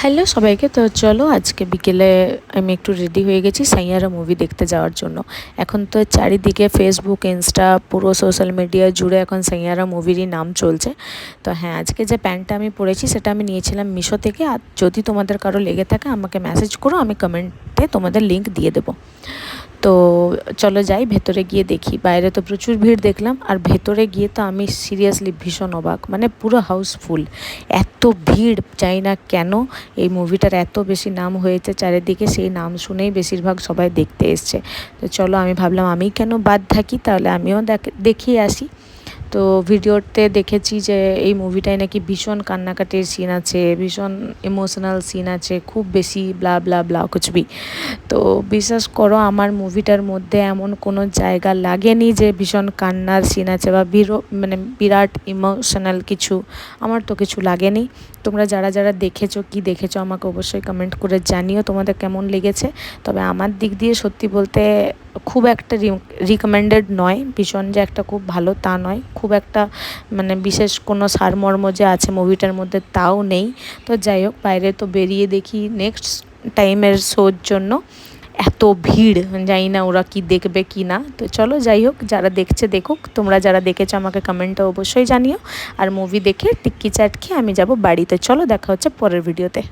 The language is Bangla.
হ্যালো সবাইকে। তো চলো আজকে বিকেলে আমি একটু রেডি হয়ে গেছি সাইয়ারা মুভি দেখতে যাওয়ার জন্য। এখন তো চারিদিকে ফেসবুক, ইনস্টা, পুরো সোশ্যাল মিডিয়া জুড়ে এখন সাইয়ারা মুভিরই নাম চলছে। তো হ্যাঁ, আজকে যে প্যান্টটা আমি পরেছি সেটা আমি নিয়েছিলাম মিশো থেকে। আর যদি তোমাদের কারো লেগে থাকে আমাকে মেসেজ করো, আমি কমেন্টে তোমাদের লিঙ্ক দিয়ে দেবো। তো চলো যাই, ভেতরে গিয়ে দেখি। বাইরে তো প্রচুর ভিড় দেখলাম, আর ভেতরে গিয়ে তো আমি সিরিয়াসলি ভীষণ অবাক, মানে পুরো হাউসফুল। এত ভিড়, জানি না কেন এই মুভিটার এত বেশি নাম হয়েছে চারিদিকে, সেই নাম শুনেই বেশিরভাগ সবাই দেখতে এসছে। তো চলো, আমি ভাবলাম আমি কেন বাদ থাকি, তাহলে আমিও দেখিয়ে আসি। তো ভিডিওতে দেখেছি যে এই মুভিটায় নাকি ভীষণ কান্নাকাটির সিন আছে, ভীষণ ইমোশনাল সিন আছে, খুব বেশি ব্লা ব্লা ব্লা কুচবি। তো বিশ্বাস করো, আমার মুভিটার মধ্যে এমন কোনো জায়গা লাগেনি যে ভীষণ কান্নার সিন আছে বা মানে বিরাট ইমোশনাল কিছু। আমার তো কিছু লাগেনি। তোমরা যারা যারা দেখেছো, কি দেখেছো আমাকে অবশ্যই কমেন্ট করে জানিও তোমাদের কেমন লেগেছে। তবে আমার দিক দিয়ে সত্যি বলতে খুব একটা রিকমেন্ডেড নয়, ভীষণ যে একটা খুব ভালো তা নয়, খুব একটা মানে বিশেষ কোনো সারমর্ম যে আছে মুভিটার মধ্যে তাও নেই। তো যাই হোক, বাইরে তো বেরিয়ে দেখি নেক্সট টাইমের শোর জন্য এত ভিড়, জানি না ওরা কি দেখবে কি না। তো চলো যাই হোক, যারা দেখছে দেখুক, তোমরা যারা দেখেছো আমাকে কমেন্টে অবশ্যই জানিও। আর মুভি দেখে টিক্কি চাট খেয়ে আমি যাব বাড়িতে। চলো, দেখা হচ্ছে পরের ভিডিওতে।